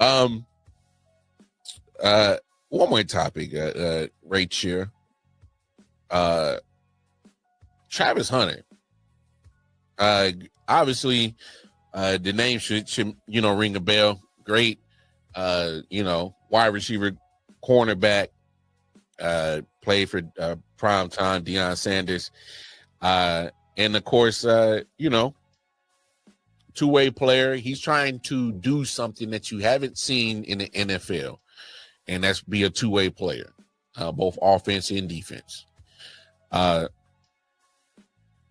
Um, one more topic, right here. Travis Hunter. Obviously, the name should ring a bell. Great, wide receiver, cornerback. Played for prime time Deion Sanders, and of course, two-way player. He's trying to do something that you haven't seen in the NFL, and that's be a two-way player, both offense and defense. Can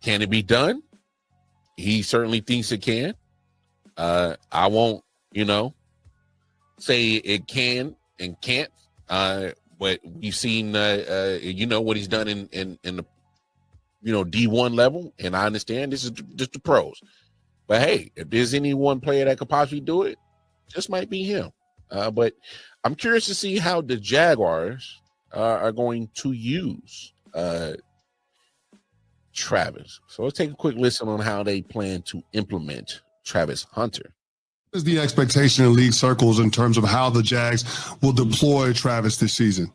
it be done? He certainly thinks it can. I won't, say it can and can't. But we've seen, what he's done in the, D1 level, and I understand this is just the pros. But hey, if there's any one player that could possibly do it, this might be him. But I'm curious to see how the Jaguars are going to use Travis. So let's take a quick listen on how they plan to implement Travis Hunter. What is the expectation in league circles in terms of how the Jags will deploy Travis this season?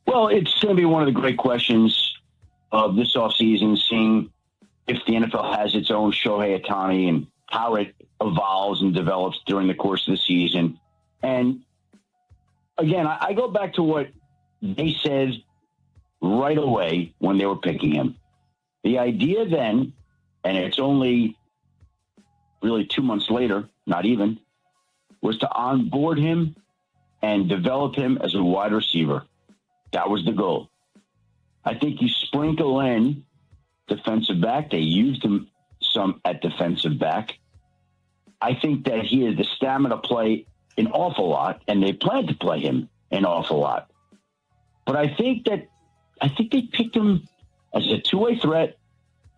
Well, it's going to be one of the great questions of this offseason, seeing if the NFL has its own Shohei Ohtani and how it evolves and develops during the course of the season. And again, I go back to what they said right away when they were picking him. The idea then, and it's only really 2 months later, not even, was to onboard him and develop him as a wide receiver. That was the goal. I think you sprinkle in defensive back. They used him some at defensive back. I think that he has the stamina to play an awful lot, and they plan to play him an awful lot. But I think they picked him as a two-way threat,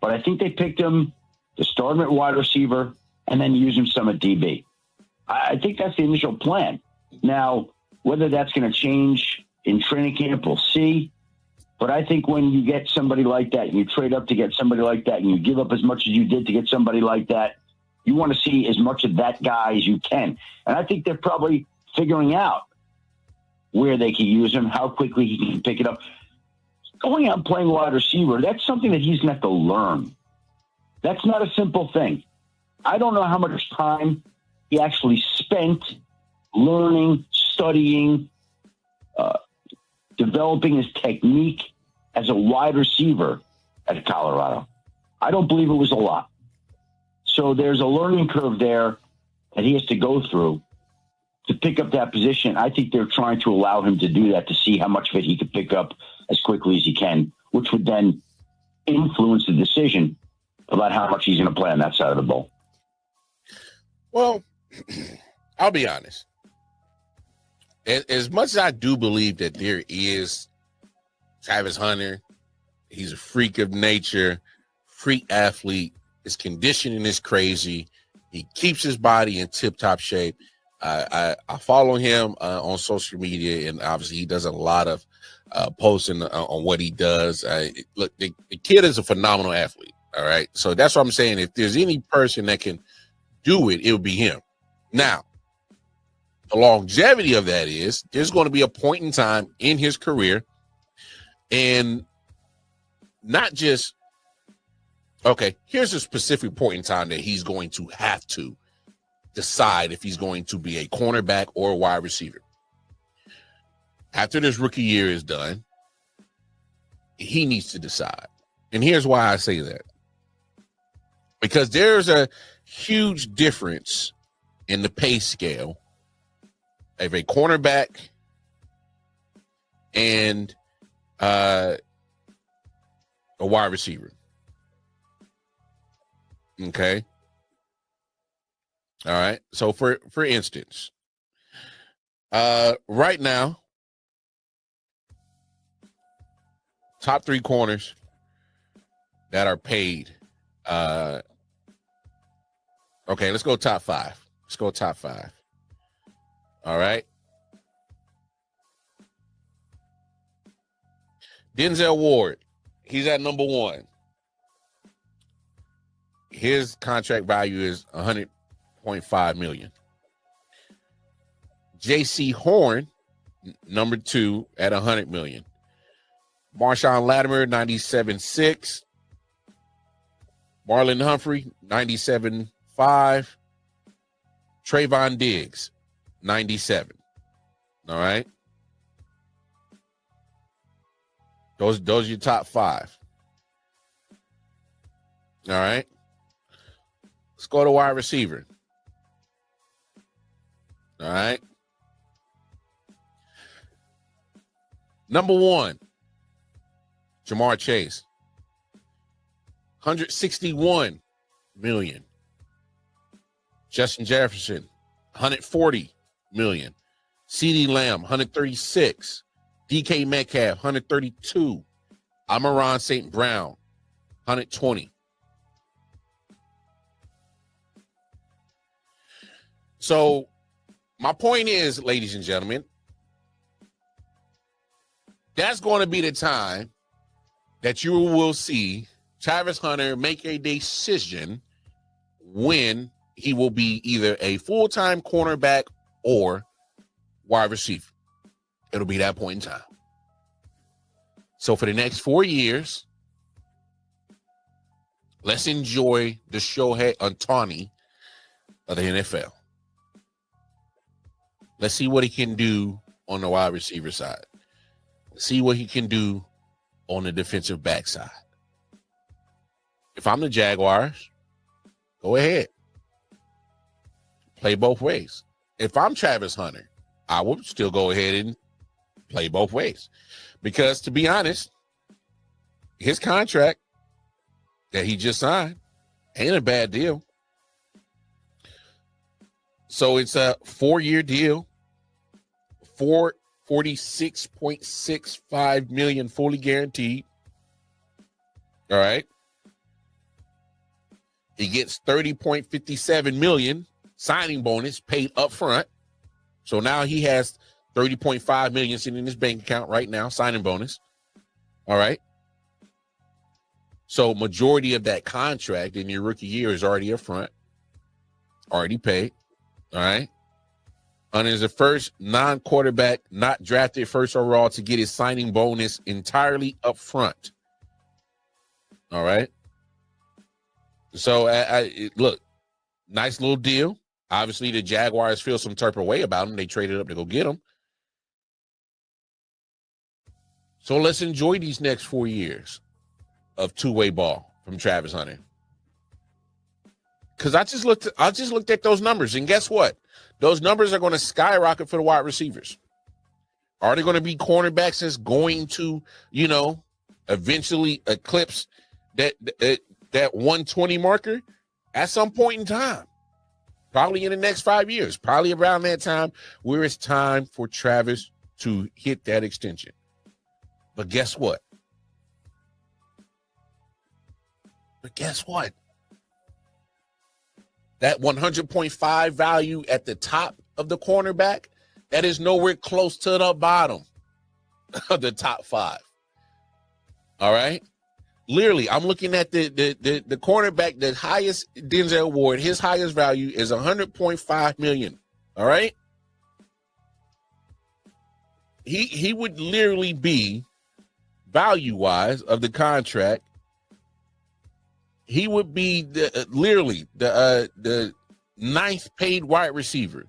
but I think they picked him to start him at wide receiver and then use him some at DB. I think that's the initial plan. Now, whether that's going to change in training camp, we'll see. But I think when you get somebody like that, and you trade up to get somebody like that, and you give up as much as you did to get somebody like that, you want to see as much of that guy as you can. And I think they're probably figuring out where they can use him, how quickly he can pick it up. Going out and playing wide receiver, that's something that he's going to have to learn. That's not a simple thing. I don't know how much time he actually spent learning, studying, developing his technique as a wide receiver at Colorado. I don't believe it was a lot. So there's a learning curve there that he has to go through to pick up that position. I think they're trying to allow him to do that to see how much of it he could pick up as quickly as he can, which would then influence the decision about how much he's going to play on that side of the ball. Well, I'll be honest. As much as I do believe that there is Travis Hunter, he's a freak of nature, freak athlete. His conditioning is crazy. He keeps his body in tip-top shape. I follow him on social media, and obviously he does a lot of posting on what he does. Look, the kid is a phenomenal athlete, all right? So that's what I'm saying. If there's any person that can do it, it would be him. Now, the longevity of that is there's going to be a point in time in his career, and not just, okay, here's a specific point in time that he's going to have to decide if he's going to be a cornerback or a wide receiver. After this rookie year is done, he needs to decide. And here's why I say that. Because there's a huge difference in the pay scale of a cornerback and a wide receiver. Okay. All right. So for instance, right now, top three corners that are paid. Okay, let's go top five. Let's go top five. All right. Denzel Ward, he's at number one. His contract value is $100.5 million. J.C. Horn, number 2 at $100 million. Marshawn Latimer, 97.6. Marlon Humphrey, 97.5. Trayvon Diggs, 97. All right. Those are your top 5. All right. Let's go to wide receiver. All right. Number 1, Jamar Chase, 161 million. Justin Jefferson, 140 million. CeeDee Lamb, 136. DK Metcalf, 132. Amon-Ra St. Brown, 120. So my point is, ladies and gentlemen, that's going to be the time that you will see Travis Hunter make a decision when he will be either a full-time cornerback or wide receiver. It'll be that point in time. So for the next 4 years, let's enjoy the Shohei Ohtani of the NFL. Let's see what he can do on the wide receiver side. Let's see what he can do on the defensive back side. If I'm the Jaguars, go ahead. Play both ways. If I'm Travis Hunter, I would still go ahead and play both ways. Because to be honest, his contract that he just signed ain't a bad deal. So it's a 4-year deal, $46.65 million fully guaranteed. All right. He gets $30.57 million signing bonus paid up front. So now he has $30.5 million sitting in his bank account right now, signing bonus. All right. So majority of that contract in your rookie year is already up front, already paid. All right. And is the first non-quarterback not drafted first overall to get his signing bonus entirely up front. All right. So look, nice little deal. Obviously, the Jaguars feel some type of way about him. They traded up to go get him. So let's enjoy these next 4 years of two-way ball from Travis Hunter. Because I just looked at those numbers, and guess what? Those numbers are going to skyrocket for the wide receivers. Are they going to be cornerbacks that's going to, eventually eclipse that 120 marker at some point in time? Probably in the next 5 years. Probably around that time where it's time for Travis to hit that extension. But guess what? That 100.5 value at the top of the cornerback, that is nowhere close to the bottom of the top 5. All right? Literally, I'm looking at the cornerback, the highest Denzel Award, his highest value is $100.5 million. All right? He would literally be, value-wise of the contract, he would be the 9th paid wide receiver,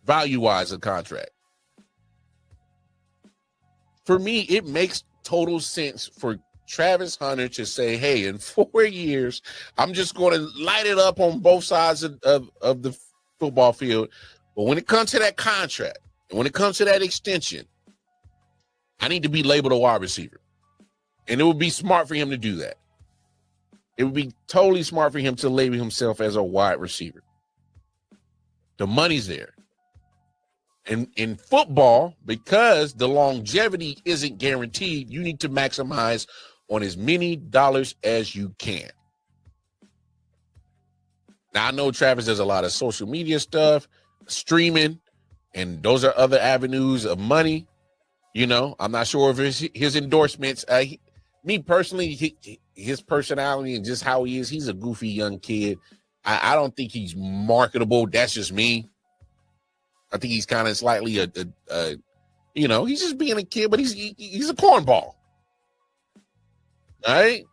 value-wise of contract. For me, it makes total sense for Travis Hunter to say, hey, in 4 years, I'm just going to light it up on both sides of the football field. But when it comes to that contract, and when it comes to that extension, I need to be labeled a wide receiver. And it would be smart for him to do that. It would be totally smart for him to label himself as a wide receiver. The money's there. And in football, because the longevity isn't guaranteed, you need to maximize on as many dollars as you can. Now, I know Travis does a lot of social media stuff, streaming, and those are other avenues of money. I'm not sure if it's his endorsements. Me personally, his personality and just how he is, he's a goofy young kid. I don't think he's marketable. That's just me. I think he's kind of slightly he's just being a kid, but he's a cornball. All right.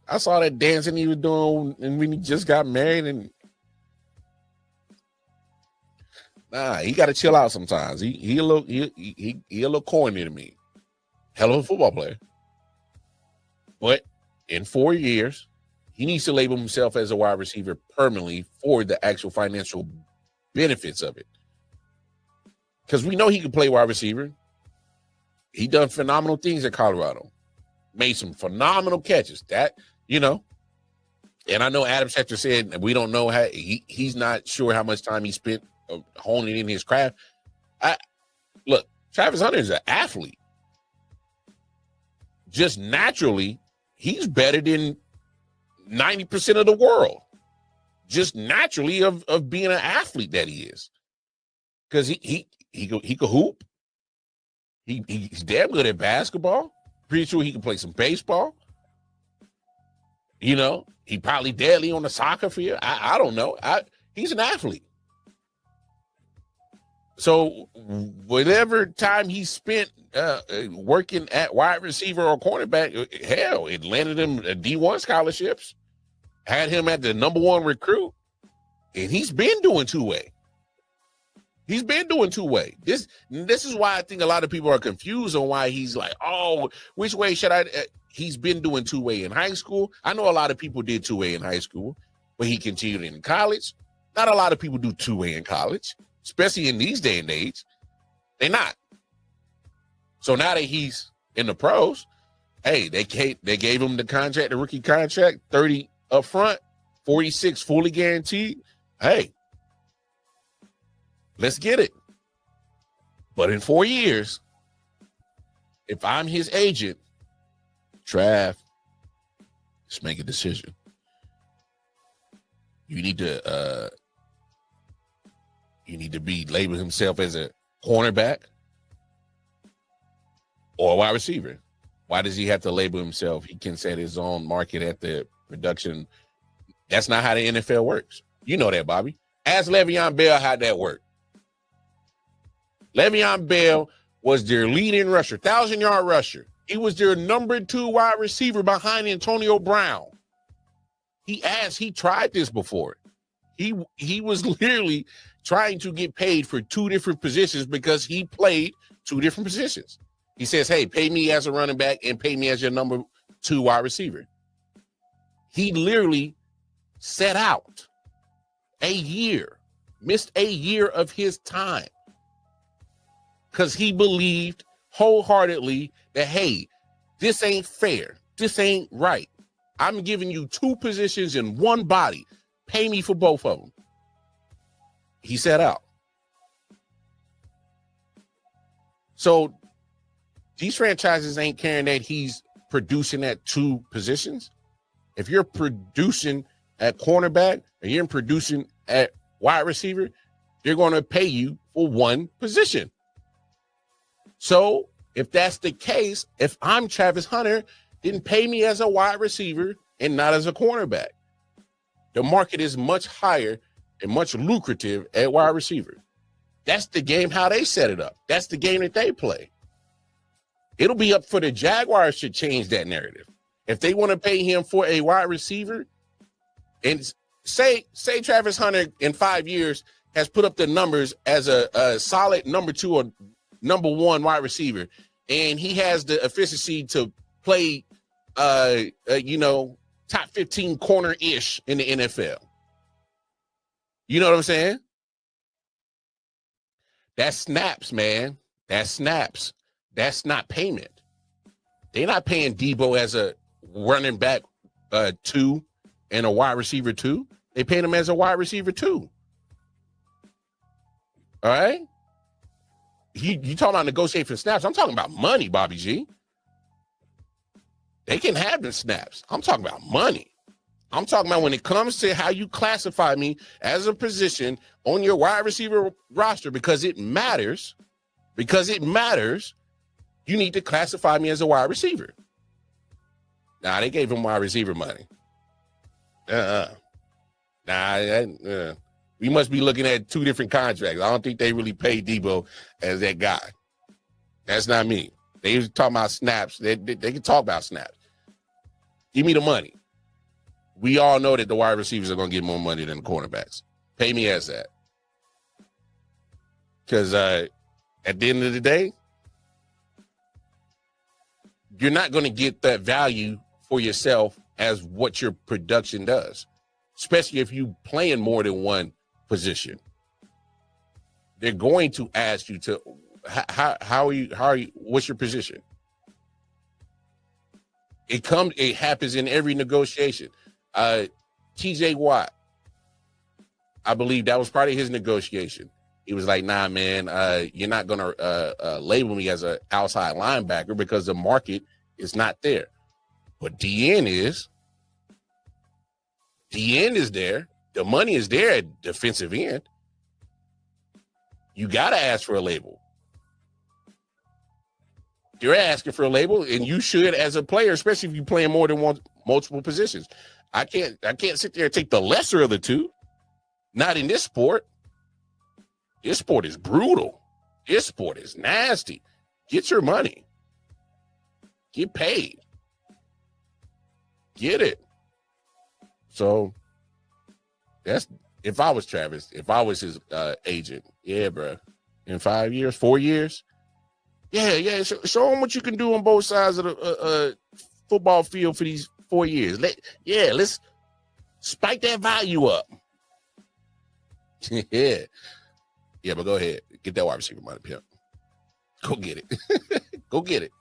I saw that dancing he was doing and when he just got married, and he got to chill out sometimes. He a little corny to me. Hell of a football player. But in 4 years, he needs to label himself as a wide receiver permanently for the actual financial benefits of it. Because we know he can play wide receiver. He done phenomenal things at Colorado. Made some phenomenal catches. That, and I know Adam Schefter said we don't know how he's not sure how much time he spent honing in his craft. Look, Travis Hunter is an athlete. Just naturally, he's better than 90% of the world. Just naturally of being an athlete that he is. Because he could hoop. He's damn good at basketball. Pretty sure he can play some baseball. He probably deadly on the soccer field. I don't know. He's an athlete. So whatever time he spent working at wide receiver or cornerback, hell, it landed him D1 scholarships, had him at the number 1 recruit, and he's been doing two-way. He's been doing two-way. This is why I think a lot of people are confused on why he's like, oh, which way should I? He's been doing two-way in high school. I know a lot of people did two-way in high school, but he continued in college. Not a lot of people do two-way in college, especially in these day and age. They're not. So now that he's in the pros, hey, they gave him the rookie contract, 30 up front, 46 fully guaranteed. Hey, let's get it. But in 4 years, if I'm his agent, Trav, let's make a decision. You need to be labeled himself as a cornerback or a wide receiver. Why does he have to label himself? He can set his own market at the production. That's not how the NFL works. You know that, Bobby. Ask Le'Veon Bell how that worked. Le'Veon Bell was their leading rusher, 1,000-yard rusher. He was their number 2 wide receiver behind Antonio Brown. He tried this before. He was literally trying to get paid for 2 different positions because he played 2 different positions. He says, hey, pay me as a running back and pay me as your number 2 wide receiver. He literally set out missed a year of his time because he believed wholeheartedly that, hey, this ain't fair. This ain't right. I'm giving you 2 positions in one body. Pay me for both of them. He set out. So these franchises ain't caring that he's producing at 2 positions. If you're producing at cornerback and you're producing at wide receiver, they're going to pay you for 1 position. So if that's the case, if I'm Travis Hunter, then pay me as a wide receiver and not as a cornerback. The market is much higher and much lucrative at wide receiver. That's the game, how they set it up. That's the game that they play. It'll be up for the Jaguars to change that narrative. If they want to pay him for a wide receiver, and say Travis Hunter in 5 years has put up the numbers as a solid number 2 or number 1 wide receiver, and he has the efficiency to play, top 15 corner-ish in the NFL. You know what I'm saying? That's snaps, man. That's snaps. That's not payment. They're not paying Debo as a running back 2 and a wide receiver 2. They paying him as a wide receiver 2. All right? You talking about negotiating for snaps. I'm talking about money, Bobby G. They can have the snaps. I'm talking about money. I'm talking about when it comes to how you classify me as a position on your wide receiver roster, because it matters, you need to classify me as a wide receiver. Nah, they gave him wide receiver money. We must be looking at two different contracts. I don't think they really pay Debo as that guy. That's not me. They was talking about snaps. They can talk about snaps. Give me the money. We all know that the wide receivers are going to get more money than the cornerbacks. Pay me as that. Because at the end of the day, you're not going to get that value for yourself as what your production does, especially if you playing more than one position. They're going to ask you to how are you what's your position? It happens in every negotiation. TJ Watt, I believe that was part of his negotiation. He was like, nah, man, you're not gonna label me as an outside linebacker because the market is not there. But DN is. DN is there. The money is there at defensive end. You got to ask for a label. You're asking for a label, and you should as a player, especially if you're playing more than multiple positions. I can't sit there and take the lesser of the two. Not in this sport. This sport is brutal. This sport is nasty. Get your money. Get paid. Get it. So that's if I was Travis, if I was his agent, yeah, bro. In 5 years, 4 years, yeah. Show him what you can do on both sides of the football field for these 4 years. Let's spike that value up. Yeah, but go ahead, get that wide receiver money, pimp. Go get it. Go get it.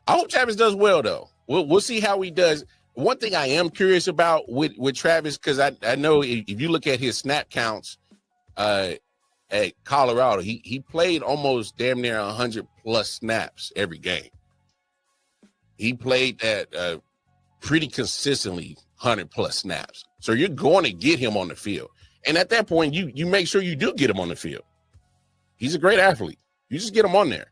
I hope Travis does well, though. We'll see how he does. One thing I am curious about with Travis, because I know if you look at his snap counts at Colorado, he played almost damn near 100 plus snaps every game. He played that pretty consistently 100 plus snaps. So you're going to get him on the field. And at that point, you make sure you do get him on the field. He's a great athlete. You just get him on there.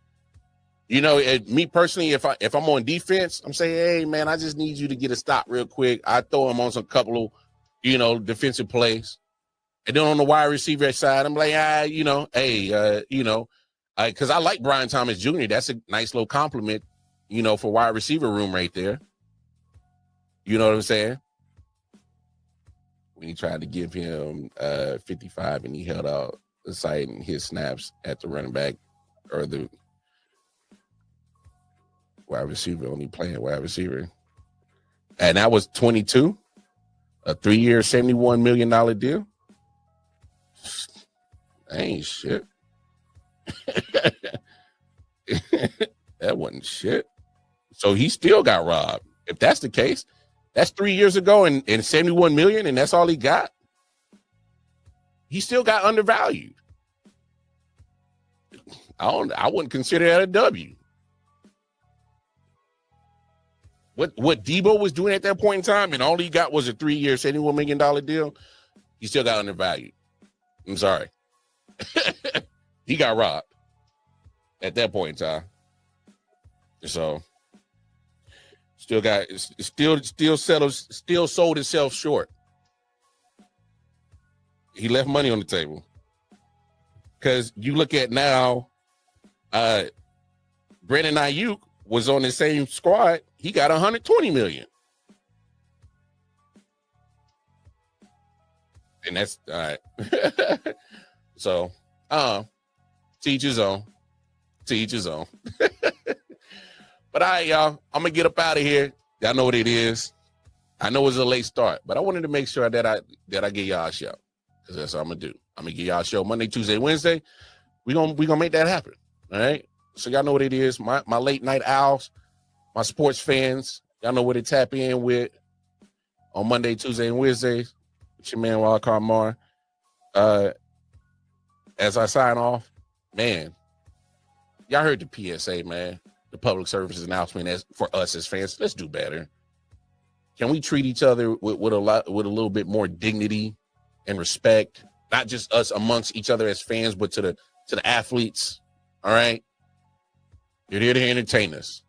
You know, me personally, if I'm on defense, I'm saying, hey, man, I just need you to get a stop real quick. I throw him on some couple of, defensive plays. And then on the wide receiver side, I'm like, because I like Brian Thomas Jr. That's a nice little compliment, for wide receiver room right there. You know what I'm saying? When he tried to give him 55 and he held out the sight and his snaps at the running back or the wide receiver, only playing wide receiver. And that was 22, a 3-year, $71 million deal. That ain't shit. That wasn't shit. So he still got robbed. If that's the case, that's 3 years ago and 71 million, and that's all he got. He still got undervalued. I wouldn't consider that a W. What Debo was doing at that point in time, and all he got was a 3-year, $71 million deal, he still got undervalued. I'm sorry. He got robbed at that point in time. So still sold himself short. He left money on the table. Because you look at now, Brandon Ayuk was on the same squad. He got 120 million. And that's all right. So, to each his own. To each his own. But all right, y'all, I'm gonna get up out of here. Y'all know what it is. I know it's a late start, but I wanted to make sure that I give y'all a show. Because that's what I'm gonna do. I'm gonna give y'all a show Monday, Tuesday, Wednesday. We gonna make that happen. All right. So y'all know what it is. My late night owls, my sports fans, y'all know what to tap in with on Monday, Tuesday, and Wednesdays. It's your man Wildcard Mar. As I sign off, man, y'all heard the PSA, man. The public service announcement as for us as fans. Let's do better. Can we treat each other with a little bit more dignity and respect? Not just us amongst each other as fans, but to the athletes. All right. They're here to entertain us.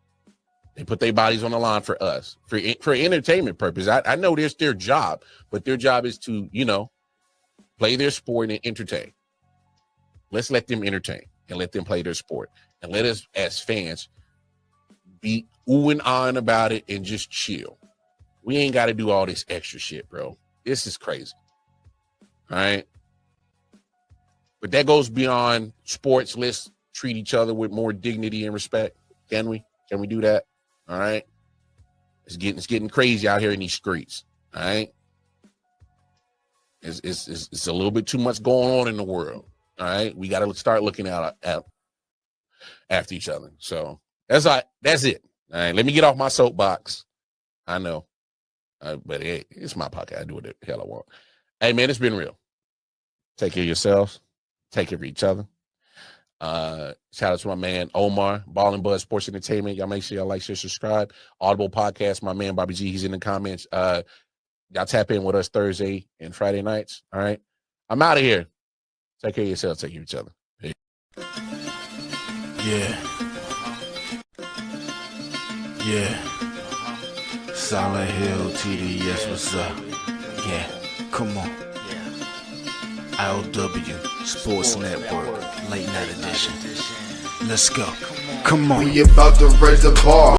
They put their bodies on the line for us for entertainment purpose. I know there's their job, but their job is to, play their sport and entertain. Let's let them entertain and let them play their sport. And let us, as fans, be ooh and ahhing about it and just chill. We ain't got to do all this extra shit, bro. This is crazy. All right. But that goes beyond sports. Let's treat each other with more dignity and respect. Can we? Can we do that? All right. It's getting crazy out here in these streets. All right. It's a little bit too much going on in the world. All right. We got to start looking out after each other. So that's it. All right. Let me get off my soapbox. I know. But hey, it's my podcast. I do what the hell I want. Hey, man, it's been real. Take care of yourselves. Take care of each other. Shout out to my man Omar, Ball and Buzz Sports Entertainment. Y'all make sure y'all like, share, subscribe. Audible Podcast, my man Bobby G, he's in the comments. Y'all tap in with us Thursday and Friday nights. All right. I'm out of here. Take care of yourself. Take care of each other. Hey. Yeah. Solid Hill TD, yes, what's up? Yeah, come on. LW Sports Network, late night edition. Let's go. Come on. We about to raise the bar.